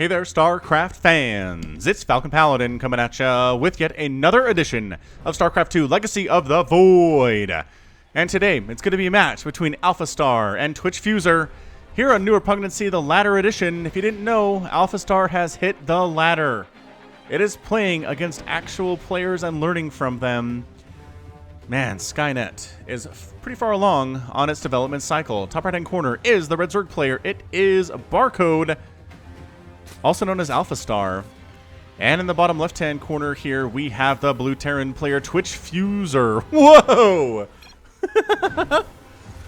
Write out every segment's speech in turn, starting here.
Hey there, Starcraft fans! It's Falcon Paladin coming at ya with yet another edition of Starcraft 2 Legacy of the Void. And today, it's going to be a match between AlphaStar and twitchFuzer here on New Repugnancy, the ladder edition. If you didn't know, AlphaStar has hit the ladder. It is playing against actual players and learning from them. Man, Skynet is pretty far along on its development cycle. Top right-hand corner is the Red Zerg player. It is Barcode, also known as AlphaStar. And in the bottom left-hand corner here, we have the Blue Terran player, twitchFuzer. Whoa!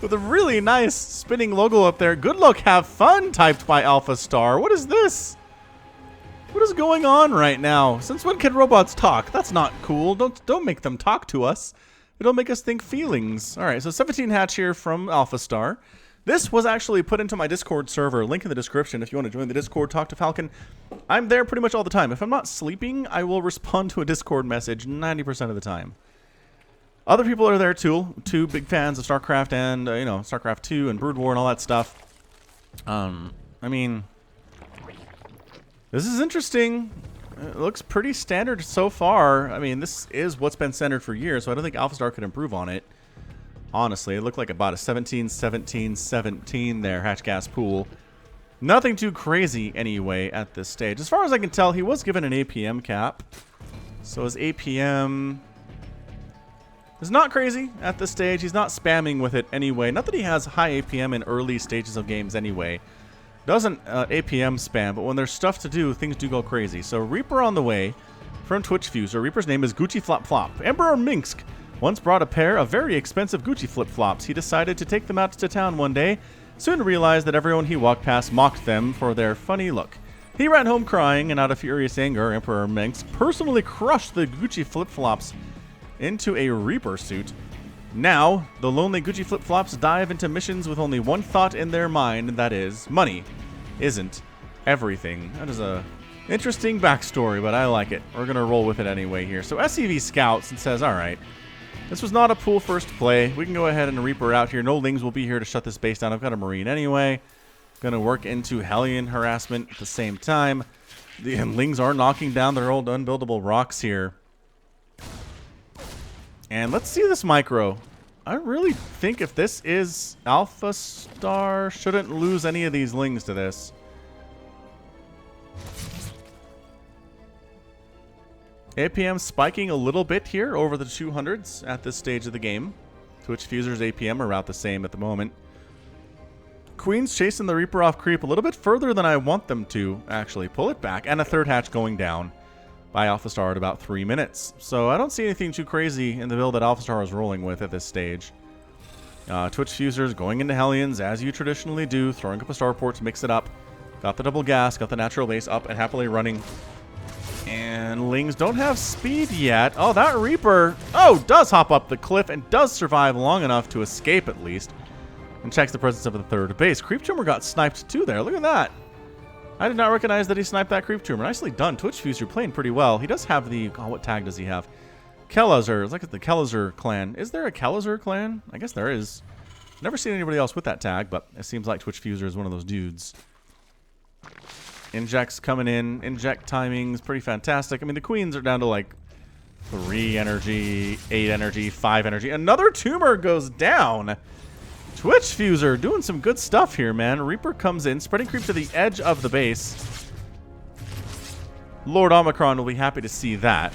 With a really nice spinning logo up there. Good luck, have fun, typed by AlphaStar. What is this? What is going on right now? Since when can robots talk? That's not cool. Don't make them talk to us. It'll make us think feelings. All right, so 17 hatch here from AlphaStar. This was actually put into my Discord server. Link in the description if you want to join the Discord, talk to Falcon. I'm there pretty much all the time. If I'm not sleeping, I will respond to a Discord message 90% of the time. Other people are there too. Two big fans of StarCraft and, you know, StarCraft 2 and Brood War and all that stuff. I mean, this is interesting. It looks pretty standard so far. I mean, this is what's been standard for years, so I don't think AlphaStar could improve on it. Honestly, it looked like about a 17, 17, 17 there, hatch gas pool. Nothing too crazy anyway at this stage. As far as I can tell, he was given an APM cap. So his APM is not crazy at this stage. He's not spamming with it anyway. Not that he has high APM in early stages of games anyway. Doesn't APM spam, but when there's stuff to do, things do go crazy. So Reaper on the way from twitchFuzer. Reaper's name is Gucci Flop Flop. Emperor Minsk once brought a pair of very expensive Gucci flip-flops. He decided to take them out to town one day, soon realized that everyone he walked past mocked them for their funny look. He ran home crying, and out of furious anger, Emperor Minsk personally crushed the Gucci flip-flops into a Reaper suit. Now, the lonely Gucci flip-flops dive into missions with only one thought in their mind, and that is, money isn't everything. That is a interesting backstory, but I like it. We're going to roll with it anyway here. So SCV scouts and says, alright, this was not a pool first play. We can go ahead and Reaper out here. No Lings will be here to shut this base down. I've got a Marine anyway. Going to work into Hellion harassment at the same time. The Lings are knocking down their old unbuildable rocks here. And let's see this micro. I really think if this is AlphaStar, shouldn't lose any of these Lings to this. APM spiking a little bit here over the 200s at this stage of the game. twitchFuzer's APM are about the same at the moment. Queen's chasing the Reaper off creep a little bit further than I want them to, actually. Pull it back, and a third hatch going down by AlphaStar at about 3 minutes. So I don't see anything too crazy in the build that AlphaStar is rolling with at this stage. twitchFuzer's going into Hellions, as you traditionally do, throwing up a starport to mix it up. Got the double gas, got the natural base up and happily running. And Lings don't have speed yet. Oh, that Reaper, does hop up the cliff and does survive long enough to escape at least. And checks the presence of the third base. Creep Tumor got sniped too there. Look at that. I did not recognize that he sniped that Creep Tumor. Nicely done. twitchFuzer playing pretty well. He does have the, what tag does he have? Kelazur. It's like the Kelazur clan. Is there a Kelazur clan? I guess there is. Never seen anybody else with that tag, but it seems like twitchFuzer is one of those dudes. Injects coming in. Inject timing's pretty fantastic. I mean, the Queens are down to like 3 energy, 8 energy, 5 energy. Another Tumor goes down. twitchFuzer doing some good stuff here, man. Reaper comes in, spreading creep to the edge of the base. Lord Omicron will be happy to see that.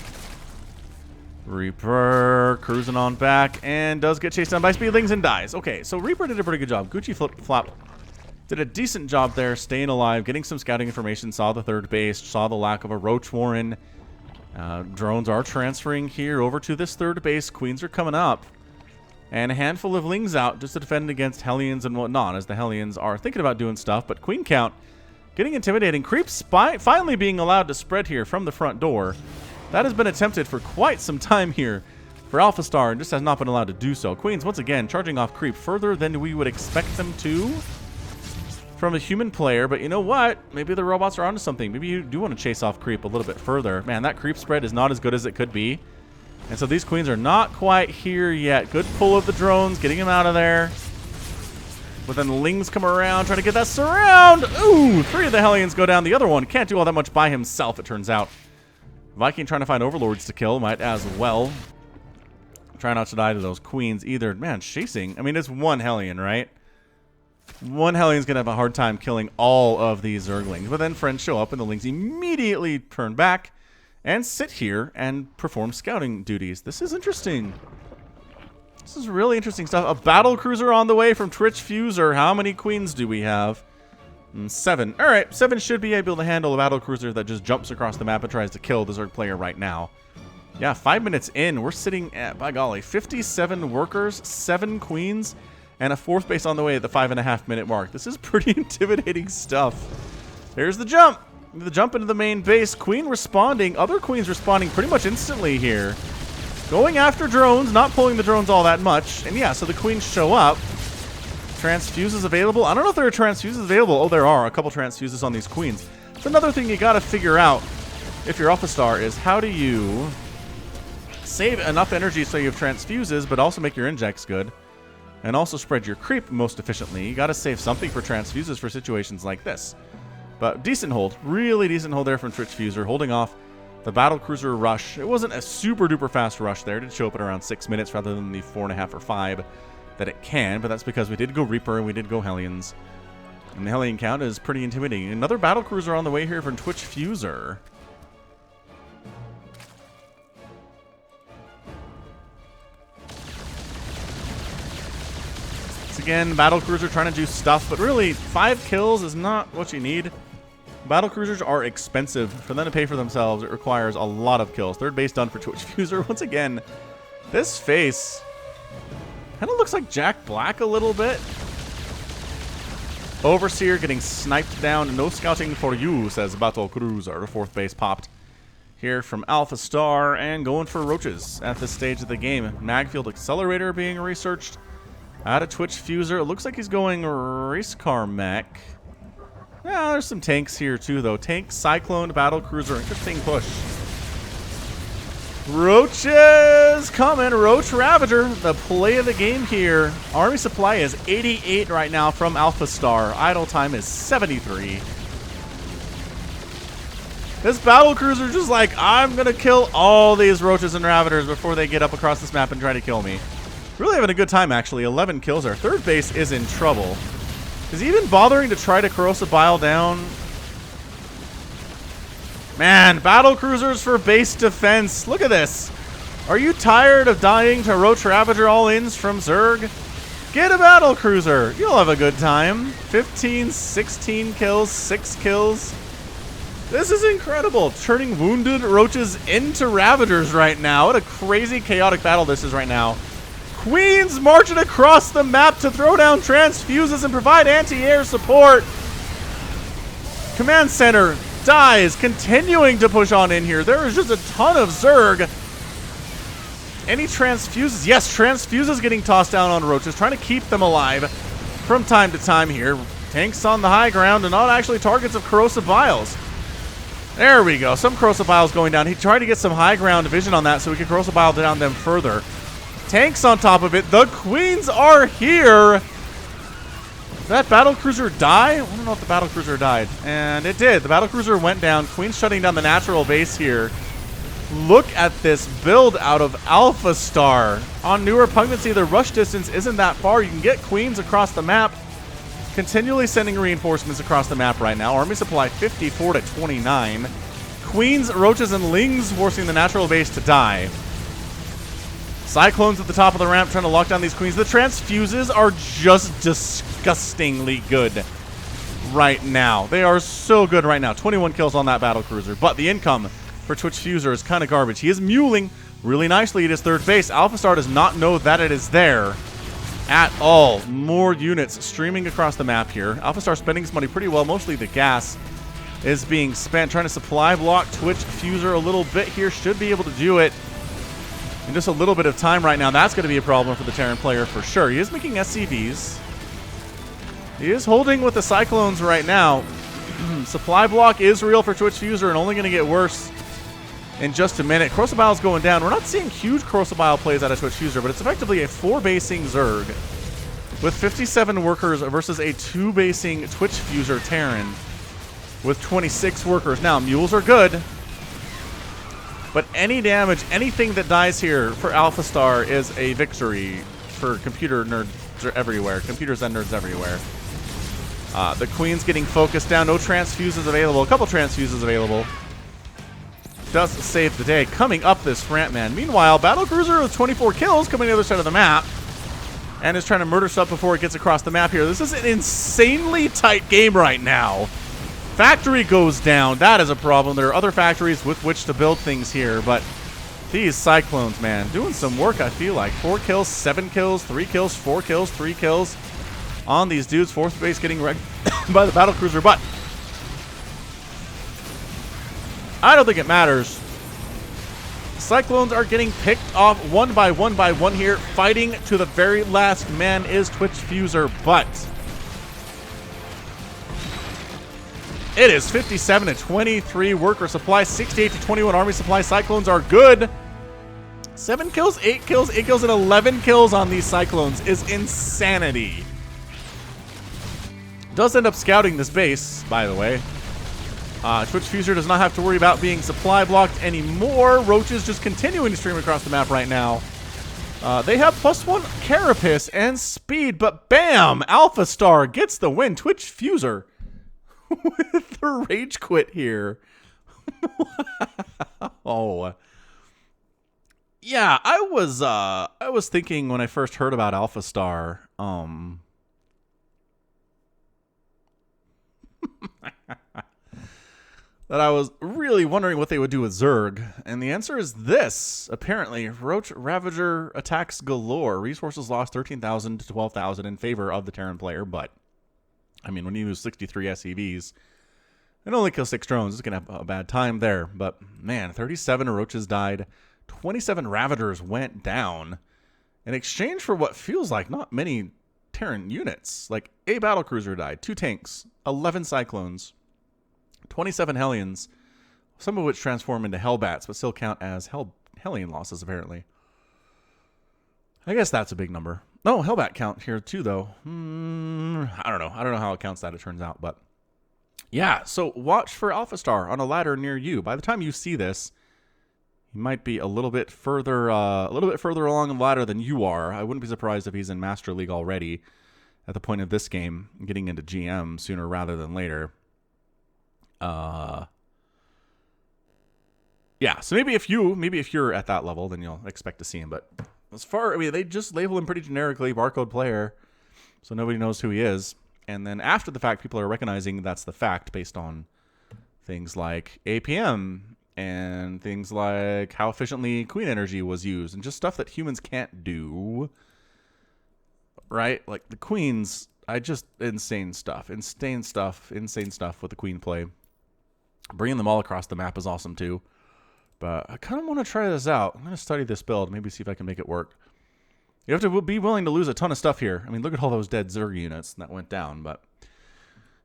Reaper cruising on back and does get chased down by Speedlings and dies. Okay, so Reaper did a pretty good job. Gucci flip-flop did a decent job there, staying alive, getting some scouting information, saw the third base, saw the lack of a Roach Warren. Drones are transferring here over to this third base. Queens are coming up. And a handful of Lings out just to defend against Hellions and whatnot, as the Hellions are thinking about doing stuff. But Queen count getting intimidating. Creep finally being allowed to spread here from the front door. That has been attempted for quite some time here for AlphaStar and just has not been allowed to do so. Queens, once again, charging off creep further than we would expect them to from a human player. But you know what? Maybe the robots are onto something. Maybe you do want to chase off creep a little bit further. Man, that creep spread is not as good as it could be. And so these Queens are not quite here yet. Good pull of the drones, getting them out of there. But then Lings come around, trying to get that surround. Ooh, 3 of the Hellions go down. The other one can't do all that much by himself, it turns out. Viking trying to find overlords to kill, might as well. Try not to die to those queens either. Man, chasing. I mean, it's 1 Hellion, right? 1 Hellion's going to have a hard time killing all of these Zerglings. But then friends show up, and the Lings immediately turn back and sit here and perform scouting duties. This is interesting. This is really interesting stuff. A battle cruiser on the way from twitchFuzer. How many queens do we have? 7. All right, 7 should be able to handle a battle cruiser that just jumps across the map and tries to kill the Zerg player right now. Yeah, 5 minutes in, we're sitting at, by golly, 57 workers, 7 queens, and a 4th base on the way at the 5.5 minute mark. This is pretty intimidating stuff. There's the jump. The jump into the main base. Queen responding. Other queens responding pretty much instantly here. Going after drones, not pulling the drones all that much. And yeah, so the queens show up. Transfuses available. I don't know if there are transfuses available. Oh, there are a couple transfuses on these queens. It's another thing you got to figure out if you're AlphaStar is how do you save enough energy so you have transfuses, but also make your injects good. And also spread your creep most efficiently. You got to save something for transfuses for situations like this. But decent hold. Really decent hold there from twitchFuzer. Holding off the battlecruiser rush. It wasn't a super duper fast rush there. It did show up at around 6 minutes rather than the 4.5 or 5 that it can. But that's because we did go Reaper and we did go Hellions. And the Hellion count is pretty intimidating. Another battlecruiser on the way here from twitchFuzer. Again, battlecruiser trying to do stuff, but really 5 kills is not what you need. Battlecruisers are expensive. For them to pay for themselves, it requires a lot of kills. 3rd base done for twitchFuzer. Once again, this face kind of looks like Jack Black a little bit. Overseer getting sniped down. No scouting for you, says battlecruiser. 4th base popped here from AlphaStar and going for roaches at this stage of the game. Magfield Accelerator being researched. Out of twitchFuzer. It looks like he's going race car mech. Yeah, there's some tanks here too, though. Tank, Cyclone, Battlecruiser. Interesting push. Roaches coming. Roach Ravager, the play of the game here. Army supply is 88 right now from AlphaStar. Idle time is 73. This battlecruiser just like, I'm going to kill all these roaches and ravagers before they get up across this map and try to kill me. Really having a good time, actually. 11 kills. Our 3rd base is in trouble. Is he even bothering to try to corrosive bile down? Man, battle cruisers for base defense. Look at this. Are you tired of dying to Roach Ravager all-ins from Zerg? Get a battle cruiser. You'll have a good time. 15, 16 kills, 6 kills. This is incredible. Turning wounded roaches into ravagers right now. What a crazy, chaotic battle this is right now. Queens marching across the map to throw down transfuses and provide anti-air support. Command center dies, continuing to push on in here. There is just a ton of Zerg. Any transfuses? Yes, transfuses getting tossed down on roaches, trying to keep them alive from time to time here. Tanks on the high ground and not actually targets of corrosive biles. There we go. Some corrosive biles going down. He tried to get some high ground vision on that so we could corrosive bile down them further. Tanks on top of it. The queens are here. Did that battlecruiser die? I don't know if the battlecruiser died. And it did. The battlecruiser went down. Queens shutting down the natural base here. Look at this build out of AlphaStar. On New Repugnancy, the rush distance isn't that far. You can get queens across the map. Continually sending reinforcements across the map right now. Army supply 54 to 29. Queens, roaches, and lings forcing the natural base to die. Cyclones at the top of the ramp trying to lock down these queens. The transfuses are just disgustingly good right now. They are so good right now. 21 kills on that battlecruiser. But the income for twitchFuzer is kind of garbage. He is muling really nicely at his 3rd base. AlphaStar does not know that it is there at all. More units streaming across the map here. AlphaStar spending his money pretty well. Mostly the gas is being spent. Trying to supply block twitchFuzer a little bit here. Should be able to do it in just a little bit of time right now. That's going to be a problem for the Terran player for sure. He is making SCVs. He is holding with the Cyclones right now. Supply block is real for twitchFuzer and only going to get worse in just a minute. Corrosive bile is going down. We're not seeing huge corrosive bile plays out of twitchFuzer, but it's effectively a 4-basing Zerg. with 57 workers versus a 2-basing twitchFuzer Terran with 26 workers. Now, mules are good, but any damage, anything that dies here for AlphaStar is a victory for computer nerds everywhere. Computers and nerds everywhere. The Queen's getting focused down. No transfuses available. A couple transfuses available. Does save the day. Coming up this ramp, man. Meanwhile, Battlecruiser with 24 kills coming to the other side of the map. And is trying to murder stuff before it gets across the map here. This is an insanely tight game right now. Factory goes down. That is a problem. There are other factories with which to build things here, but these Cyclones, man, doing some work, I feel like. 4 kills, 7 kills, 3 kills, 4 kills, 3 kills on these dudes. 4th base getting wrecked by the Battlecruiser, but I don't think it matters. Cyclones are getting picked off one by one here. Fighting to the very last man is twitchFuzer, but it is 57 to 23 worker supply, 68 to 21 army supply. Cyclones are good. 7 kills, 8 kills, 8 kills, and 11 kills on these Cyclones is insanity. Does end up scouting this base, by the way. twitchFuzer does not have to worry about being supply blocked anymore. Roaches just continuing to stream across the map right now. They have +1 carapace and speed, but bam! AlphaStar gets the win. twitchFuzer with the rage quit here. Oh. Yeah, I was thinking when I first heard about AlphaStar, that I was really wondering what they would do with Zerg. And the answer is this. Apparently, Roach Ravager attacks galore. Resources lost 13,000 to 12,000 in favor of the Terran player. But, I mean, when you use 63 SCVs and only kill 6 drones, it's going to have a bad time there. But, man, 37 Roaches died. 27 Ravagers went down in exchange for what feels like not many Terran units. Like, a Battlecruiser died, 2 tanks, 11 Cyclones, 27 Hellions, some of which transform into Hellbats, but still count as Hellion losses, apparently. I guess that's a big number. No, Hellbat count here, too, though. I don't know. I don't know how it counts that, it turns out. But, yeah, so watch for AlphaStar on a ladder near you. By the time you see this, he might be a little bit further along the ladder than you are. I wouldn't be surprised if he's in Master League already at the point of this game, getting into GM sooner rather than later. Yeah, so maybe if you're at that level, then you'll expect to see him. But as far, I mean, they just label him pretty generically, barcode player, so nobody knows who he is. And then after the fact, people are recognizing that's the fact based on things like APM and things like how efficiently Queen energy was used and just stuff that humans can't do. Right? Like the Queens, insane stuff with the Queen play. Bringing them all across the map is awesome too. But I kind of want to try this out. I'm going to study this build, maybe see if I can make it work. You have to be willing to lose a ton of stuff here. I mean, look at all those dead Zerg units that went down. But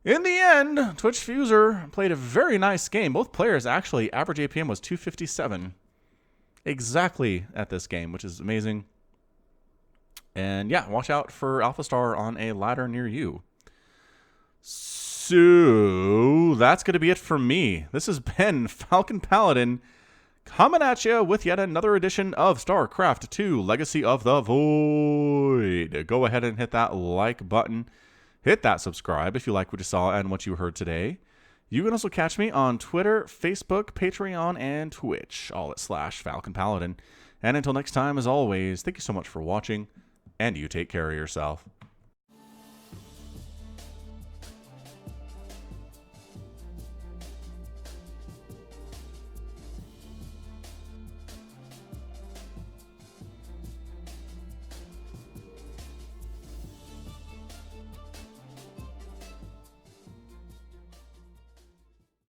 in the end, twitchFuzer played a very nice game. Both players actually, average APM was 257. Exactly at this game, which is amazing. And yeah, watch out for AlphaStar on a ladder near you. So that's going to be it for me. This has been Falcon Paladin coming at you with yet another edition of Starcraft 2 Legacy of the Void. Go ahead and hit that like button. Hit that subscribe if you like what you saw and what you heard today. You can also catch me on Twitter, Facebook, Patreon, and Twitch, all at /Falcon Paladin. And until next time, as always, thank you so much for watching, and you take care of yourself.